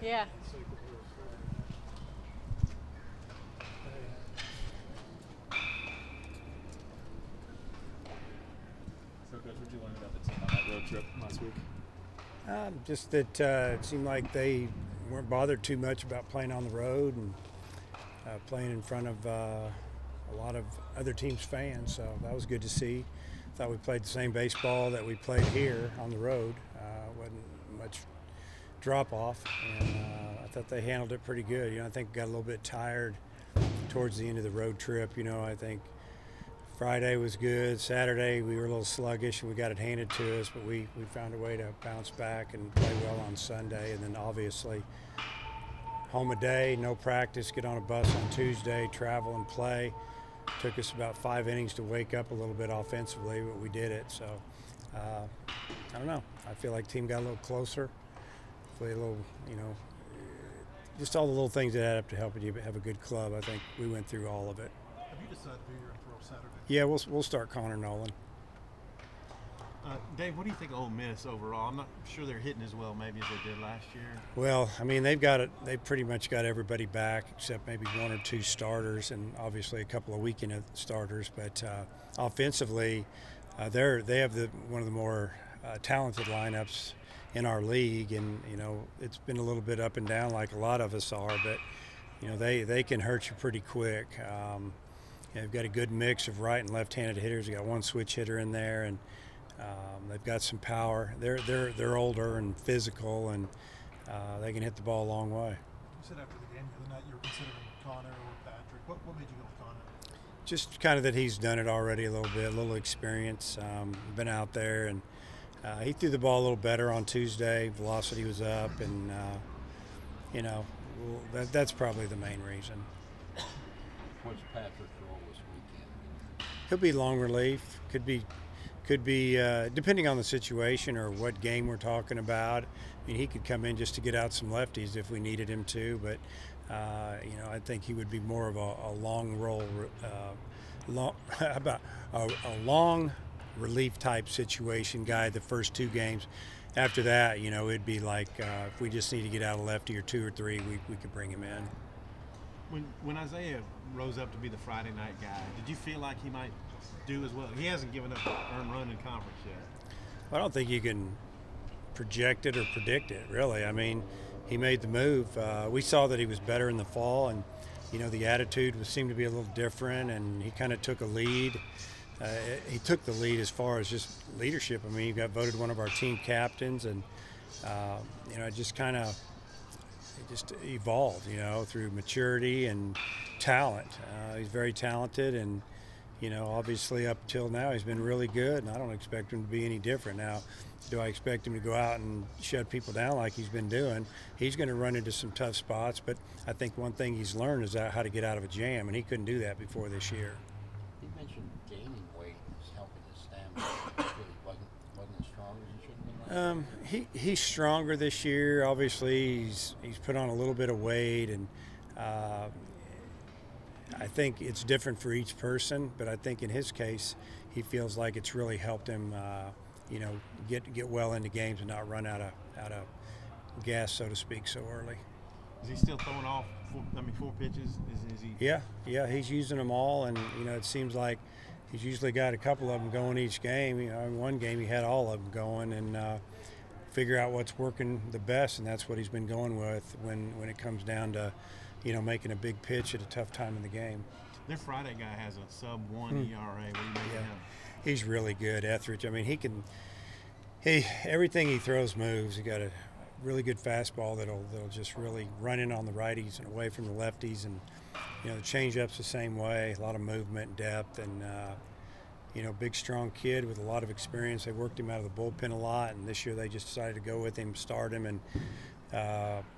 Yeah. So, Coach, what did you learn about the team on that road trip last week? Just that it seemed like they weren't bothered too much about playing on the road and playing in front of a lot of other teams' fans. So that was good to see. Thought we played the same baseball that we played here on the road. Wasn't much drop off, and I thought they handled it pretty good. I think got a little bit tired towards the end of the road trip. I think Friday was good. Saturday we were a little sluggish and we got it handed to us, but we found a way to bounce back and play well on Sunday. And then obviously home a day, no practice, get on a bus on Tuesday, travel and play. Took us about 5 innings to wake up a little bit offensively, but we did it. So I don't know. I feel like the team got a little closer. Hopefully a little, just all the little things that add up to helping you have a good club. I think we went through all of it. Have you decided who you're going to throw Saturday? Yeah, we'll start Connor Nolan. Dave, what do you think of Ole Miss overall? I'm not sure they're hitting as well maybe as they did last year. Well, I mean, they've got it. They've pretty much got everybody back except maybe 1 or 2 starters, and obviously a couple of weekend starters. But offensively, they have one of the more talented lineups in our league, and it's been a little bit up and down like a lot of us are. But they can hurt you pretty quick. They've got a good mix of right and left-handed hitters. They got one switch hitter in there, and they've got some power. They're older and physical, and they can hit the ball a long way. You said after the game the other night you were considering Connor or Patrick. What made you go with Connor? Just kind of that he's done it already a little experience. Been out there, and he threw the ball a little better on Tuesday. Velocity was up, and that's probably the main reason. What's Patrick's role this weekend? He'll be long relief. Could be depending on the situation or what game we're talking about. I mean, he could come in just to get out some lefties if we needed him to, but I think he would be more of a long roll, about a long relief type situation guy the first 2 games. After that, it'd be like if we just need to get out a lefty or 2 or 3, we could bring him in. When Isaiah rose up to be the Friday night guy, did you feel like he might do as well? He hasn't given up an earned run in conference yet. I don't think you can project it or predict it, really. I mean, he made the move. We saw that he was better in the fall, and the attitude seemed to be a little different, and he kind of took a lead. He took the lead as far as just leadership. I mean, he got voted one of our team captains, and it just kind of evolved, through maturity and talent. He's very talented, and obviously up till now he's been really good, and I don't expect him to be any different. Now, do I expect him to go out and shut people down like he's been doing? He's going to run into some tough spots, but I think one thing he's learned is how to get out of a jam, and he couldn't do that before this year. You mentioned gaining weight is helping his stamina. He wasn't as strong as he should have been last year. He's stronger this year. Obviously, he's put on a little bit of weight, and I think it's different for each person, but I think in his case, he feels like it's really helped him, get well into games and not run out of gas, so to speak, so early. Is he still throwing off 4 pitches? Is he? Yeah, he's using them all, and it seems like he's usually got a couple of them going each game. In one game he had all of them going, and figure out what's working the best, and that's what he's been going with when it comes down to making a big pitch at a tough time in the game. Their Friday guy has a sub-1 ERA. What do you make of him? He's really good, Etheridge. I mean, everything he throws moves. He got a really good fastball that'll just really run in on the righties and away from the lefties, and the changeup's the same way. A lot of movement and depth, and big strong kid with a lot of experience. They worked him out of the bullpen a lot, and this year they just decided to go with him, start him, and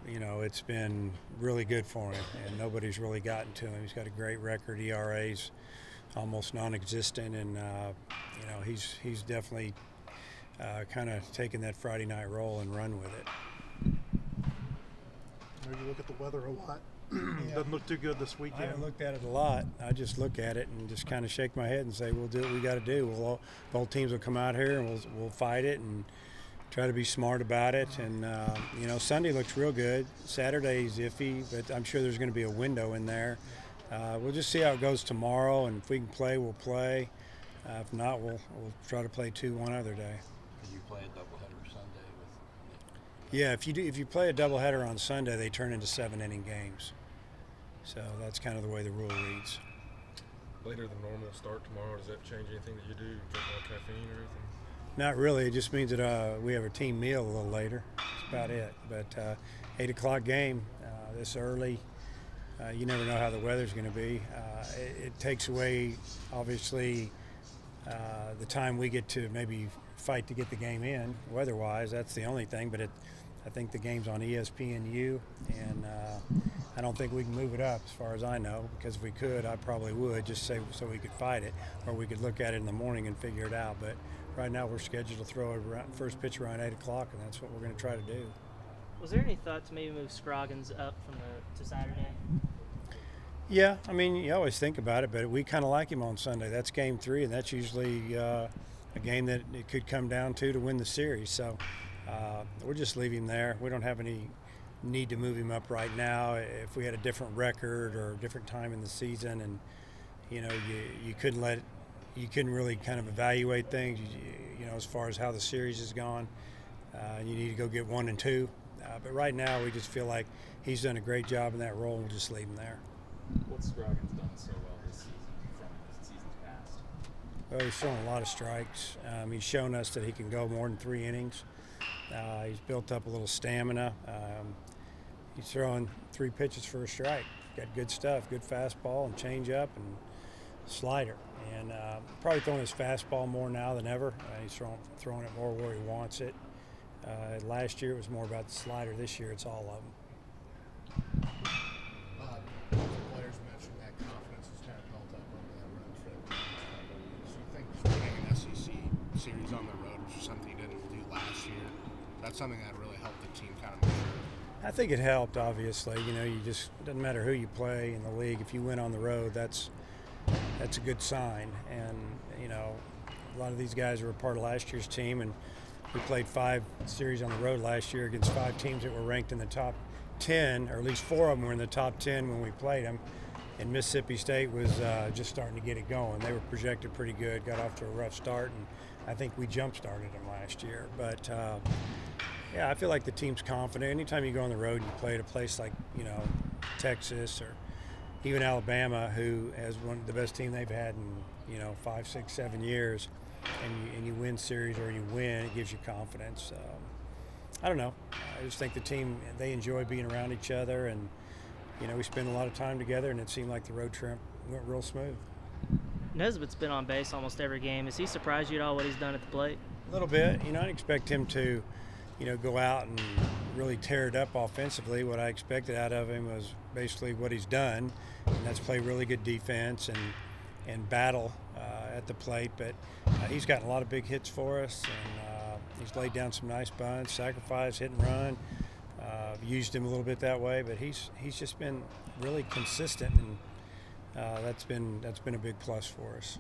it's been really good for him, and nobody's really gotten to him. He's got a great record. ERA's almost non-existent, and he's definitely kind of taken that Friday night role and run with it. You look at the weather a lot. Doesn't look too good this weekend. I haven't looked at it a lot. I just look at it and just kind of shake my head and say, we'll do what we got to do. Both teams will come out here and we'll fight it and try to be smart about it. And, you know, Sunday looks real good. Saturday's iffy, but I'm sure there's going to be a window in there. We'll just see how it goes tomorrow, and if we can play, we'll play. If not, we'll try to play 2 one other day. Could you play a doubleheader Sunday with? Yeah, if you play a doubleheader on Sunday, they turn into 7-inning games. So that's kind of the way the rule reads. Later than normal start tomorrow, does that change anything that you do? Drink more caffeine or anything? Not really. It just means that we have a team meal a little later. That's about it. But 8 o'clock game this early. You never know how the weather's going to be. It takes away, obviously, the time we get to maybe fight to get the game in, weather-wise. That's the only thing. But I think the game's on ESPNU, and I don't think we can move it up as far as I know, because if we could, I probably would, just say so we could fight it, or we could look at it in the morning and figure it out. But right now we're scheduled to throw a first pitch around 8 o'clock, and that's what we're going to try to do. Was there any thought to maybe move Scroggins up to Saturday? Yeah, I mean, you always think about it, but we kind of like him on Sunday. That's game 3, and that's usually a game that it could come down to win the series. So we'll just leave him there. We don't have any need to move him up right now. If we had a different record or a different time in the season, and you know, you couldn't really kind of evaluate things, you know, as far as how the series has gone. You need to go get 1 and 2. But right now, we just feel like he's done a great job in that role, and we'll just leave him there. What's Scroggins done so well this season from seasons past? Well, he's thrown a lot of strikes. He's shown us that he can go more than 3 innings. He's built up a little stamina. He's throwing 3 pitches for a strike. Got good stuff, good fastball and changeup and slider. And probably throwing his fastball more now than ever. He's throwing it more where he wants it. Last year it was more about the slider. This year it's all of them. The players mentioned that confidence is kind of built up over that road trip. So you think winning an SEC series on the road, which is something you didn't do last year, that's something that really helped the team kind of mature? I think it helped, obviously. You know, it doesn't matter who you play in the league. If you win on the road, that's a good sign. And, you know, a lot of these guys were a part of last year's team, and we played 5 series on the road last year against 5 teams that were ranked in the top 10, or at least 4 of them were in the top 10 when we played them. And Mississippi State was just starting to get it going. They were projected pretty good, got off to a rough start, and I think we jump-started them last year. But, yeah, I feel like the team's confident. Anytime you go on the road and you play at a place like, you know, Texas or even Alabama, who has one of the best team they've had in, you know, 5, 6, 7 years, and you win series or you win, it gives you confidence. I don't know. I just think the team, they enjoy being around each other, and, you know, we spend a lot of time together, and it seemed like the road trip went real smooth. Nesbitt's been on base almost every game. Has he surprised you at all what he's done at the plate? A little bit. You know, I expect him to, you know, go out and really tear it up offensively. What I expected out of him was basically what he's done, and that's play really good defense and battle at the plate. But he's gotten a lot of big hits for us, and he's laid down some nice bunts, sacrifice, hit and run. Used him a little bit that way, but he's just been really consistent, and that's been a big plus for us.